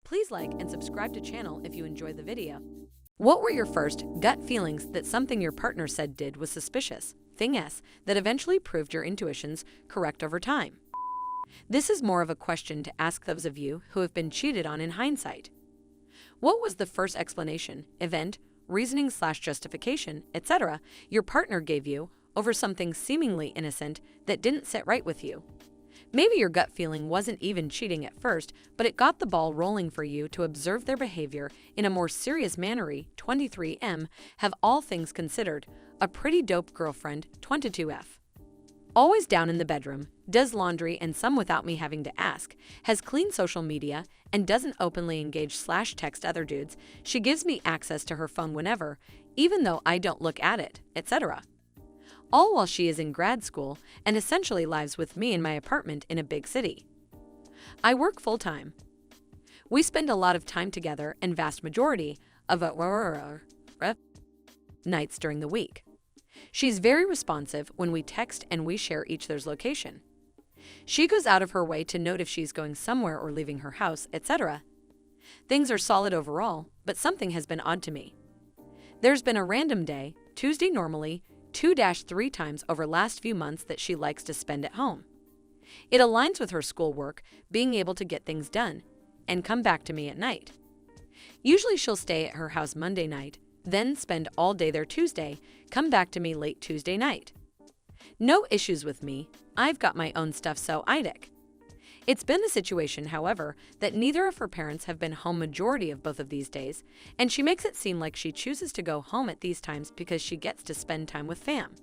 Please like and subscribe to channel if you enjoyed the video. What were your first gut feelings that something your partner said did was suspicious? Thing S that eventually proved your intuitions correct over time. This is more of a question to ask those of you who have been cheated on in hindsight. What was the first explanation, event, reasoning/justification, etc. your partner gave you over something seemingly innocent that didn't sit right with you? Maybe your gut feeling wasn't even cheating at first, but it got the ball rolling for you to observe their behavior in a more serious manner. 23M, have all things considered, a pretty dope girlfriend. 22F. Always down in the bedroom, does laundry and some without me having to ask, has clean social media, and doesn't openly engage/text other dudes. She gives me access to her phone whenever, even though I don't look at it, etc. All while she is in grad school and essentially lives with me in my apartment in a big city. I work full-time. We spend a lot of time together and vast majority of nights during the week. She's very responsive when we text and we share each other's location. She goes out of her way to note if she's going somewhere or leaving her house, etc. Things are solid overall, but something has been odd to me. There's been a random day, Tuesday normally, 2-3 times over last few months that she likes to spend at home. It aligns with her schoolwork, being able to get things done, and come back to me at night. Usually she'll stay at her house Monday night, then spend all day there Tuesday, come back to me late Tuesday night. No issues with me, I've got my own stuff, so IDIC. It's been the situation, however, that neither of her parents have been home majority of both of these days, and she makes it seem like she chooses to go home at these times because she gets to spend time with fam.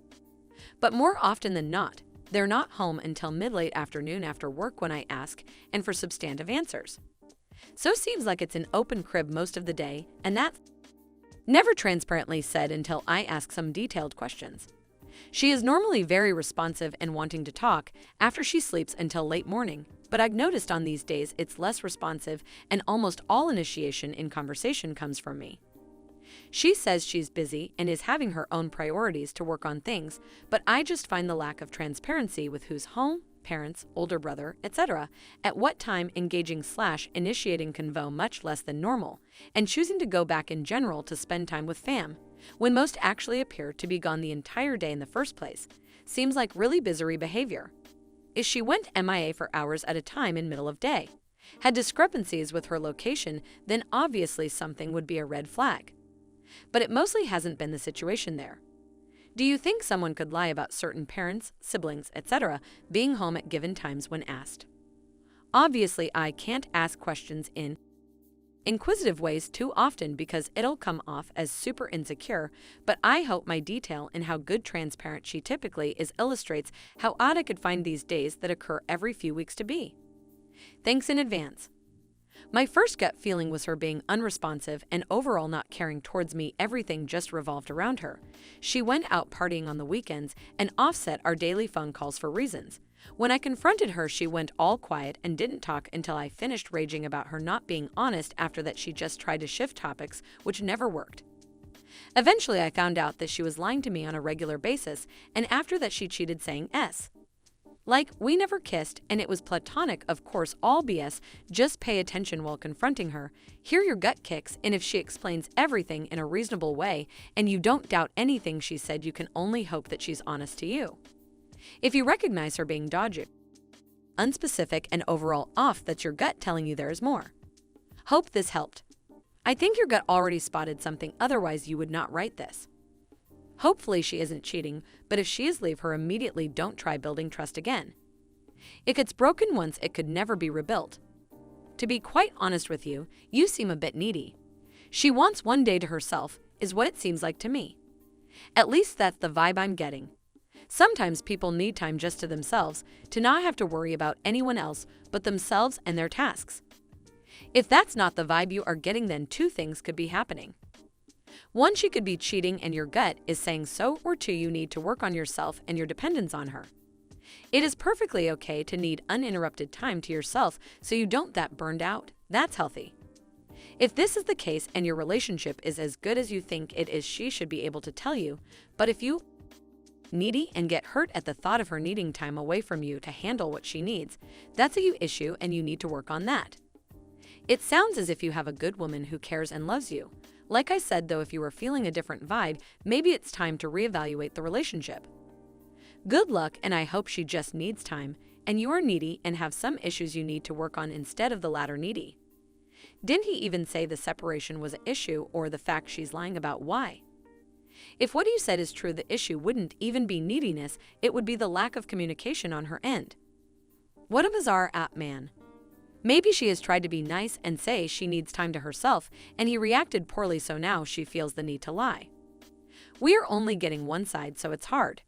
But more often than not, they're not home until mid-late afternoon after work when I ask and for substantive answers. So seems like it's an open crib most of the day, and that's never transparently said until I ask some detailed questions. She is normally very responsive and wanting to talk after she sleeps until late morning, but I've noticed on these days it's less responsive and almost all initiation in conversation comes from me. She says she's busy and is having her own priorities to work on things, but I just find the lack of transparency with who's home, parents, older brother, etc., at what time engaging/initiating convo much less than normal, and choosing to go back in general to spend time with fam, when most actually appear to be gone the entire day in the first place, seems like really bizarre behavior. Is she went MIA for hours at a time in middle of day, had discrepancies with her location, then obviously something would be a red flag. But it mostly hasn't been the situation there. Do you think someone could lie about certain parents, siblings, etc. being home at given times when asked? Obviously, I can't ask questions in inquisitive ways too often because it'll come off as super insecure, but I hope my detail in how good transparent she typically is illustrates how odd I could find these days that occur every few weeks to be. Thanks in advance. My first gut feeling was her being unresponsive and overall not caring towards me. Everything just revolved around her. She went out partying on the weekends and offset our daily phone calls for reasons. When I confronted her, she went all quiet and didn't talk until I finished raging about her not being honest. After that, she just tried to shift topics, which never worked. Eventually, I found out that she was lying to me on a regular basis, and after that she cheated saying S. Like, we never kissed, and it was platonic, of course, all BS. Just pay attention while confronting her, hear your gut kicks, and if she explains everything in a reasonable way and you don't doubt anything she said, you can only hope that she's honest to you. If you recognize her being dodgy, unspecific, and overall off, that's your gut telling you there is more. Hope this helped. I think your gut already spotted something, otherwise you would not write this. Hopefully she isn't cheating, but if she is, leave her immediately. Don't try building trust again. If it's broken once, it could never be rebuilt. To be quite honest with you, you seem a bit needy. She wants one day to herself, is what it seems like to me. At least that's the vibe I'm getting. Sometimes people need time just to themselves, to not have to worry about anyone else but themselves and their tasks. If that's not the vibe you are getting, then two things could be happening. One, she could be cheating and your gut is saying so, or two, you need to work on yourself and your dependence on her. It is perfectly okay to need uninterrupted time to yourself so you don't get burned out. That's healthy. If this is the case and your relationship is as good as you think it is, she should be able to tell you. But if you needy and get hurt at the thought of her needing time away from you to handle what she needs, that's a you issue and you need to work on that. It sounds as if you have a good woman who cares and loves you. Like I said, though, if you are feeling a different vibe, maybe it's time to reevaluate the relationship. Good luck, and I hope she just needs time, and you are needy and have some issues you need to work on instead of the latter, needy. Didn't he even say the separation was an issue or the fact she's lying about why? If what you said is true, the issue wouldn't even be neediness, it would be the lack of communication on her end. What a bizarre man. Maybe she has tried to be nice and say she needs time to herself, and he reacted poorly, so now she feels the need to lie. We are only getting one side, so it's hard.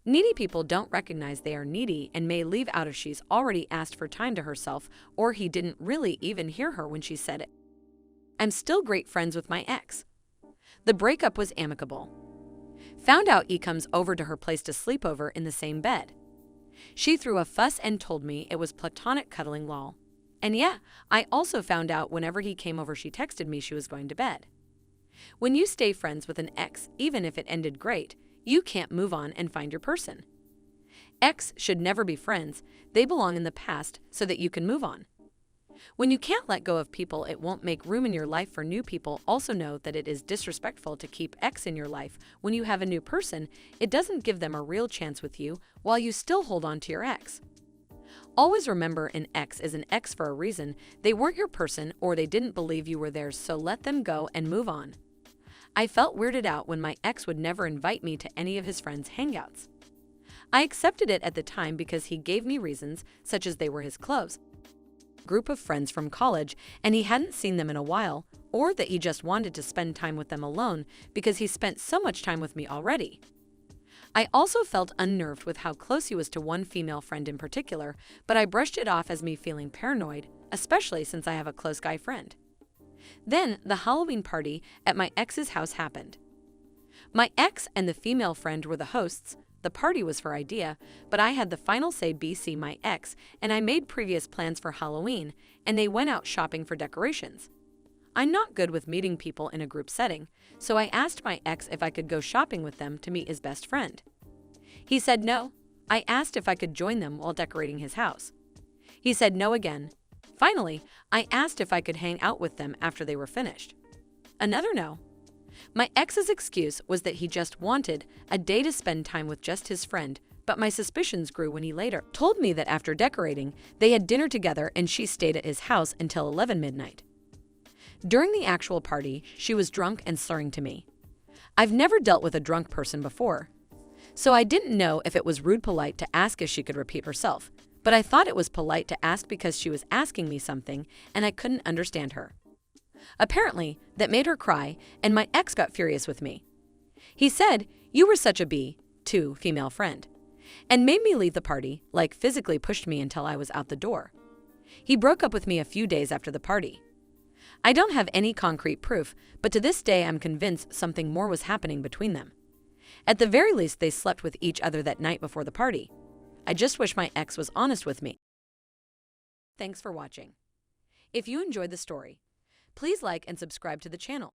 Needy people don't recognize they are needy and may leave out if she's already asked for time to herself or he didn't really even hear her when she said it. I'm still great friends with my ex. The breakup was amicable. Found out he comes over to her place to sleep over in the same bed. She threw a fuss and told me it was platonic cuddling, lol. And yeah, I also found out whenever he came over she texted me she was going to bed. When you stay friends with an ex, even if it ended great, you can't move on and find your person. Ex should never be friends, they belong in the past so that you can move on. When you can't let go of people, it won't make room in your life for new people. Also know that it is disrespectful to keep ex in your life. When you have a new person, it doesn't give them a real chance with you while you still hold on to your ex. Always remember, an ex is an ex for a reason. They weren't your person or they didn't believe you were theirs, so let them go and move on. I felt weirded out when my ex would never invite me to any of his friends' hangouts. I accepted it at the time because he gave me reasons, such as they were his close group of friends from college and he hadn't seen them in a while, or that he just wanted to spend time with them alone because he spent so much time with me already. I also felt unnerved with how close he was to one female friend in particular, but I brushed it off as me feeling paranoid, especially since I have a close guy friend. Then the Halloween party at my ex's house happened. My ex and the female friend were the hosts. The party was for AITA, but I had the final say. BC my ex and I made previous plans for Halloween, and they went out shopping for decorations. I'm not good with meeting people in a group setting, so I asked my ex if I could go shopping with them to meet his best friend. He said no. I asked if I could join them while decorating his house. He said no again. Finally, I asked if I could hang out with them after they were finished. Another no. My ex's excuse was that he just wanted a day to spend time with just his friend, but my suspicions grew when he later told me that after decorating, they had dinner together and she stayed at his house until 11 midnight. During the actual party, she was drunk and slurring to me. I've never dealt with a drunk person before, so I didn't know if it was rude polite to ask if she could repeat herself, but I thought it was polite to ask because she was asking me something and I couldn't understand her. Apparently, that made her cry, and my ex got furious with me. He said, "You were such a B," to female friend, and made me leave the party, like physically pushed me until I was out the door. He broke up with me a few days after the party. I don't have any concrete proof, but to this day I'm convinced something more was happening between them. At the very least, they slept with each other that night before the party. I just wish my ex was honest with me. Thanks for watching. If you enjoyed the story, please like and subscribe to the channel.